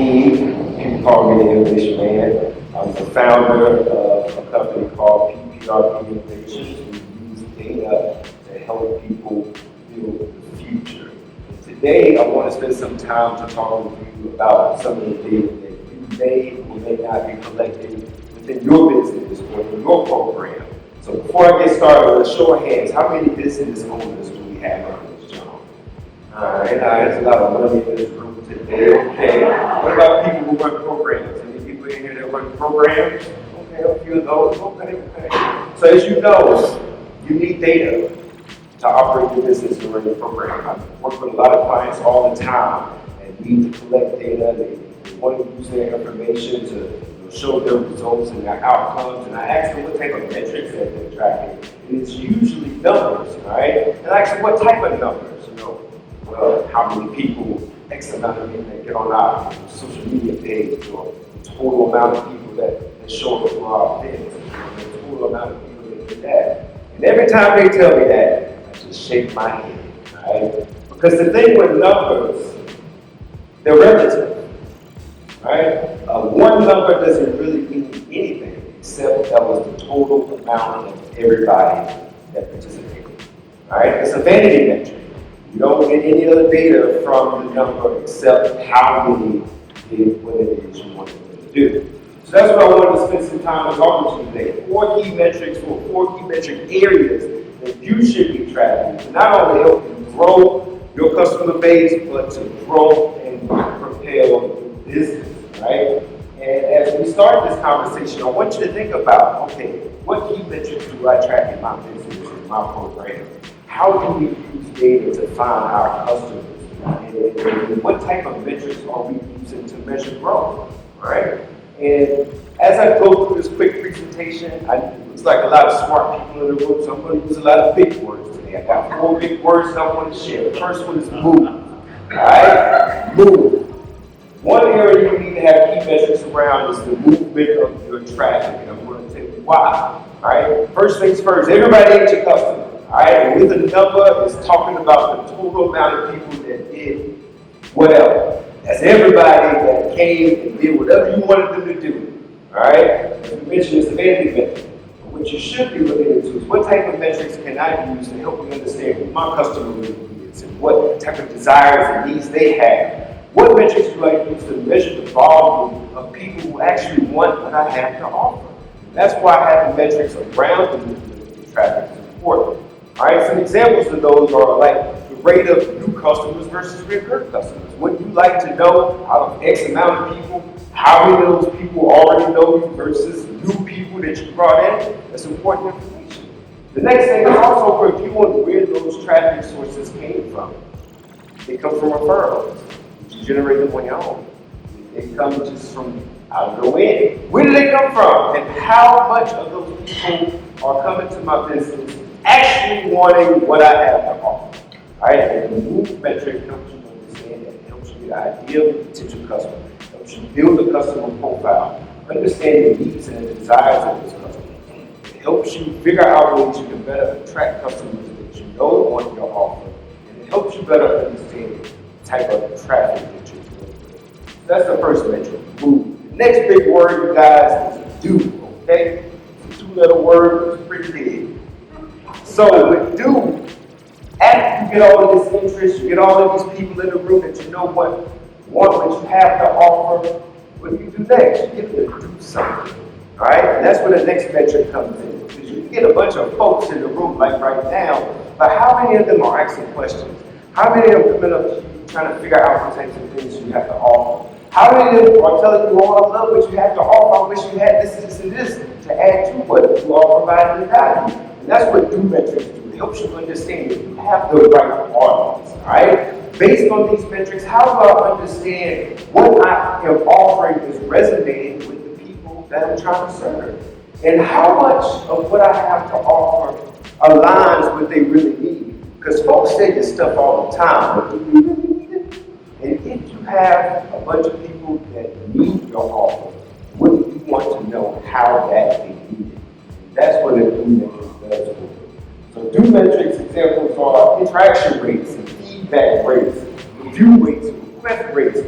King. People call me the English man. I'm the founder of a company called PPRP Innovations. We use data to help people build the future. And today, I want to spend some time to talk with you about some of the data that you may or may not be collecting within your business or in your program. So before I get started, with a show of hands, how many business owners do we have on this job? All right, there's a lot of money in this room today. Okay, what about people who run programs? Any people in here that run programs? Okay, a few of those. Okay. So as you know, you need data to operate your business and run your program. I work with a lot of clients all the time and need to collect data. They want to use their information to show their results and their outcomes, and I ask them what type of metrics that they're tracking. And it's usually numbers, right? And I ask them what type of numbers, well, how many people, X amount of people that get on our social media page, or the total amount of people that show up for our events, the total amount of people that do that. And every time they tell me that, I just shake my head, right? Because the thing with numbers, they're relative. Right? One number doesn't really mean anything except that was the total amount of everybody that participated. Right? It's a vanity metric. You don't get any other data from the number except how many did what it is you want them to do. So that's what I wanted to spend some time talking to you today. 4 key metrics or 4 key metric areas that you should be tracking to not only help you grow your customer base, but to grow and propel your business. Right? And as we start this conversation, I want you to think about, okay, what key metrics do I track in my business, in my program? How do we use data to find our customers? And what type of metrics are we using to measure growth? Right? And as I go through this quick presentation, it looks like a lot of smart people in the room, so I'm going to use a lot of big words today. I got 4 big words I want to share. The first one is move. All right? Move. One area you need to have key metrics around is the movement of your traffic, and I'm going to tell you why. All right. First things first, everybody ain't your customer. All right. And with a number, it's talking about the total amount of people that did whatever. That's everybody that came and did whatever you wanted them to do. All right. As we mentioned, it's a vanity metric. But what you should be looking into is what type of metrics can I use to help me understand who my customer really is and what type of desires and needs they have. What metrics do I use to measure the volume of people who actually want what I have to offer? That's why having metrics around the movement of traffic is important. All right, some examples of those are like the rate of new customers versus recurring customers. Would you like to know out of X amount of people, how many of those people already know you versus new people that you brought in? That's important information. The next thing is also reviewing where those traffic sources came from. They come from referrals. You generate them on your own. They come just from out of the way. Where do they come from? And how much of those people are coming to my business actually wanting what I have to offer? All right, and the move metric helps you understand that. It helps you get an idea of the potential customer. It helps you build a customer profile, understand the needs and the desires of this customer. It helps you figure out ways you can better attract customers that you know want your offer. And it helps you better understand type of traffic that you're dealing with. That's the first metric, move. The next big word, you guys, is do, okay? It's a 2-letter word, it's pretty big. So with do, after you get all of this interest, you get all of these people in the room that you know want what you have to offer, what do you do next? You get to do something, all right? And that's where the next metric comes in. Because you get a bunch of folks in the room, like right now, but how many of them are asking questions? How many of them coming up to you trying to figure out what types of things you have to offer? How many of them are telling you, oh, I love what you have to offer, I wish you had this, and this, to add to what you are providing value? And that's what do metrics do. It helps you understand that you have the right audience, all right? Based on these metrics, how do I understand what I am offering is resonating with the people that I'm trying to serve? And how much of what I have to offer aligns with what they really need? Because folks say this stuff all the time, but do you really need it? And if you have a bunch of people that need your offer, wouldn't you want to know how that they need it? That's what a do metric does for you. So do metrics examples are interaction rates and feedback rates, review rates, request rates.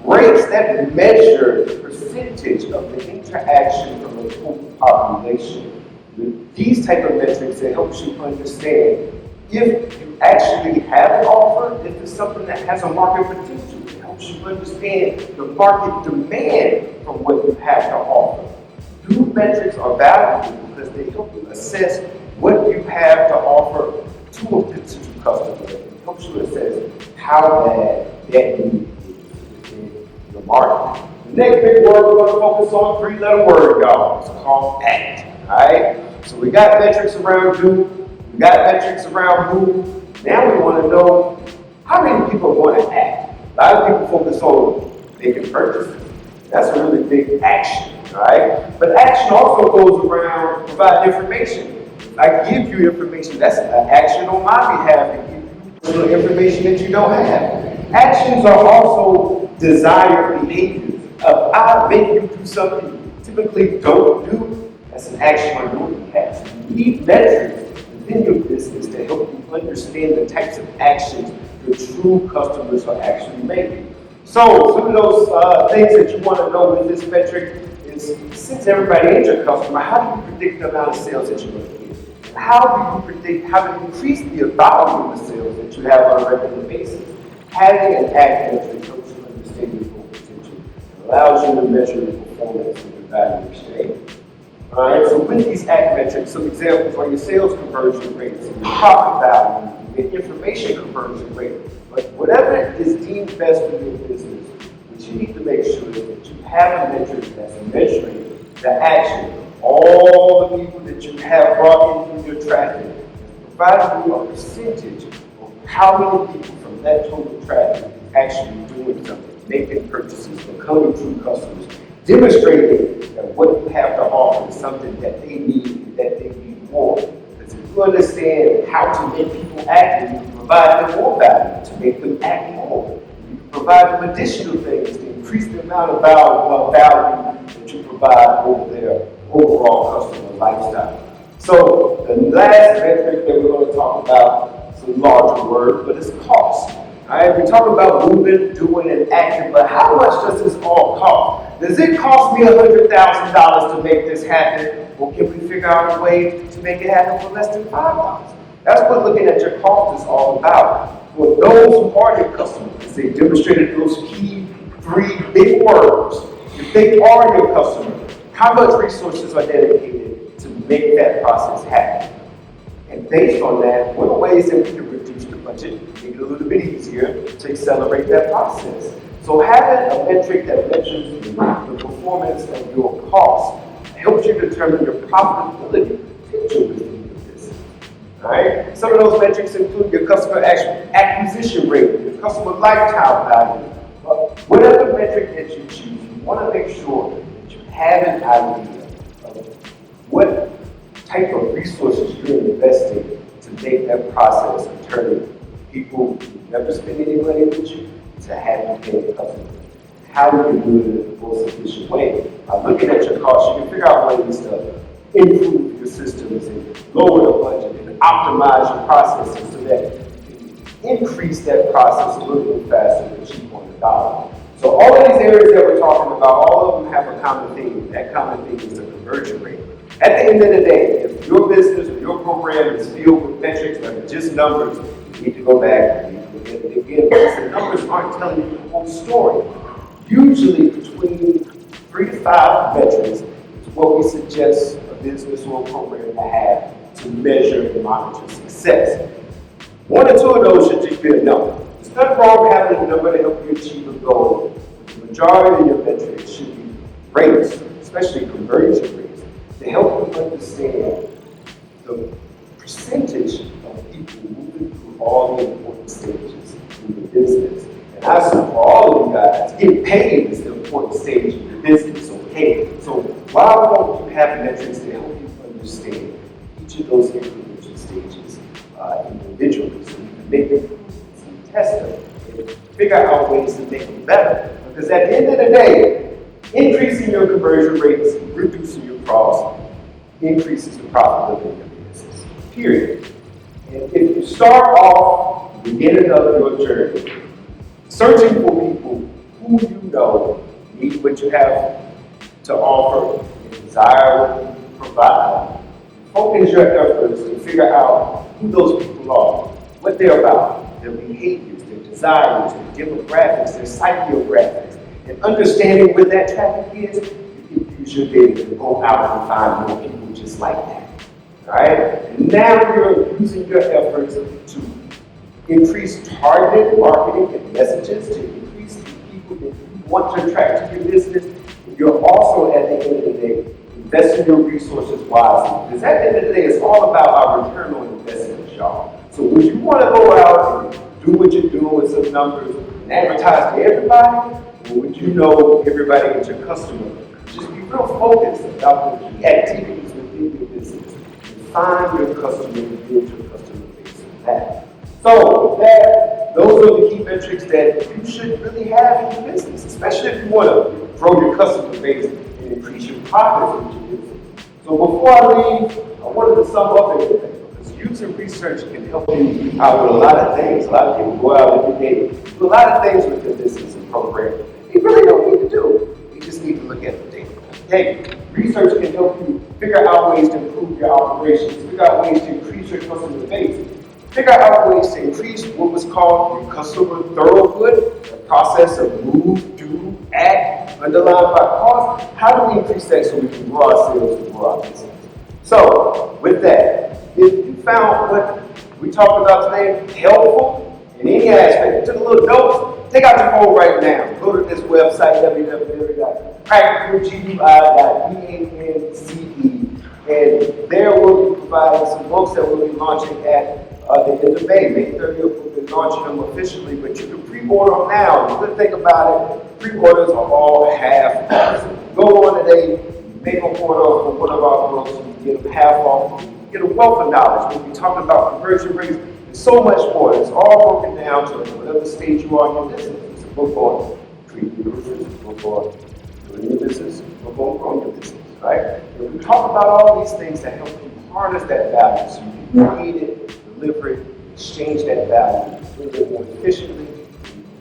rates that measure the percentage of the interaction from the total population. These type of metrics that helps you understand if you actually have an offer, if it's something that has a market potential. It helps you understand the market demand for what you have to offer. These metrics are valuable because they help you assess what you have to offer to a potential customer. It helps you assess how bad that need is in the market. The next big word we're going to focus on, 3-letter word, y'all. It's called ACT. All right? So we got metrics around do, we got metrics around who. Now we want to know how many people want to act. A lot of people focus on making purchases. That's a really big action, all right? But action also goes around providing information. I give you information. That's an action on my behalf to give you information that you don't have. Actions are also desired behaviors. I make you do something you typically don't do. That's an action on your behalf. You need metrics within your business to help you understand the types of actions your true customers are actually making. So some of those things that you want to know with this metric is, since everybody is your customer, how do you predict the amount of sales that you're going to get? And how do you predict how to increase the volume of sales that you have on a regular basis? Having an ACT metric helps you understand your full potential. It allows you to measure the performance of your value exchange. All right, so with these ACT metrics, some examples are your sales conversion rates, your profit value, your information conversion rate. But whatever is deemed best for your business, what you need to make sure is that you have a metric that's measuring the action of all the people that you have brought in through your traffic, providing you a percentage of how many people from that total traffic is actually doing something, making purchases, becoming true customers, demonstrating that what you have to offer is something that they need and that they need more. Because if you understand how to make people act, you can provide them more value to make them act more. You can provide them additional things to increase the amount of value that you provide over their overall customer lifestyle. So the last metric that we're going to talk about is a larger word, but it's cost. All right, we talk about moving, doing, and acting, but how much does this all cost? Does it cost me $100,000 to make this happen, or can we figure out a way to make it happen for less than $5? That's what looking at your cost is all about. For those who are your customers, they demonstrated those key 3 big words. If they are your customer, how much resources are dedicated to make that process happen? And based on that, what are ways that we can reduce the budget, make it a little bit easier to accelerate that process? So having a metric that measures the performance of your cost helps you determine your profitability potential within your business. All right? Some of those metrics include your customer acquisition rate, your customer lifetime value. Whatever metric that you choose, you want to make sure that you have an idea of what type of resources you're investing to make that process of turning people who never spend any money with you to have you pay the customer. How do you do it in the most efficient way? By looking at your costs, you can figure out ways to improve your systems and lower the budget and optimize your processes so that you can increase that process a little bit faster and cheaper on the dollar. So all of these areas that we're talking about, all of them have a common theme. That common theme is the conversion rate. At the end of the day, if your business or your program is filled with metrics that are just numbers, you need to go back and look at it again, because the numbers aren't telling you the whole story. Usually between 3 to 5 metrics is what we suggest a business or a program to have to measure and monitor success. 1 or 2 of those should just be a number. There's nothing wrong with having a number to help you achieve a goal. The majority of your metrics should be rates, especially conversion rates, to help you understand the percentage of people moving through all the important stages in the business. And I assume for all of you guys, getting paid is the important stage of your business, okay? So why won't you have metrics to help you understand each of those incremental stages individually, so you can make improvements and test them and figure out ways to make them better? Because at the end of the day, increasing your conversion rates, reducing your costs, increases the profitability of your business, period. And if you start off the beginning of your journey searching for people who who you know, need what you have to offer, and desire what you provide. Focus your efforts to figure out who those people are, what they're about, their behaviors, their desires, their demographics, their psychographics, and understanding where that traffic is, you should be able to go out and find more people just like that. All right? And now you're using your efforts to increase targeted marketing and messages to increase the people that you want to attract to your business. You're also, at the end of the day, investing your resources wisely. Because at the end of the day, it's all about our return on investment, y'all. So when you want to go out and do what you're doing with some numbers and advertise to everybody, or would you know everybody is your customer? Just be real focused about the key activities within your business and find your customer and build your customer base on that. So those are the key metrics that you should really have in your business, especially if you want to grow your customer base and increase your profits with your business. So before I leave, I wanted to sum up everything, because user research can help you out with a lot of things. A lot of people go out every day, do a lot of things with their business and program. They really don't need to do. They just need to look at the data. Okay, research can help you figure out ways to improve your operations, figure out ways to increase your customer base, figure out ways to increase what was called your customer thoroughput, the process of move, do, act, underlined by cause. How do we increase that so we can grow our sales and grow our business? So, with that, if you found what we talked about today helpful in any aspect, you took a little notes, take out your phone right now. Go to this website, www.practicalgui.eance, and there we'll be providing some books that we'll be launching at the end of May 30th, we'll be launching them officially, but you can pre-order them now. The good thing about it, pre-orders are all half off. So go on today, make an order for one of our books, you can get them half off, you get a wealth of knowledge. We'll be talking about conversion rates and so much more. It's all broken down to whatever stage you are in your business. It's a book on treating your business, it's a book on doing your business, it's a book on growing your business, right? And we talk about all these things that help you harness that value so you can create it, deliver it, exchange that value, deliver it more efficiently,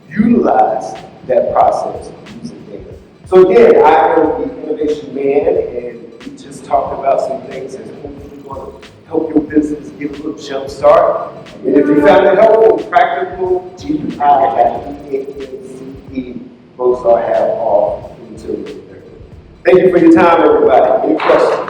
utilize that process using data. So again, I am the Innovation Man, and we just talked about some things that's hopefully going to help your business get a little jump start. And if you found it helpful, practical, GUI at EANCE, folks are half off until May 30th. Thank you for your time, everybody. Any questions?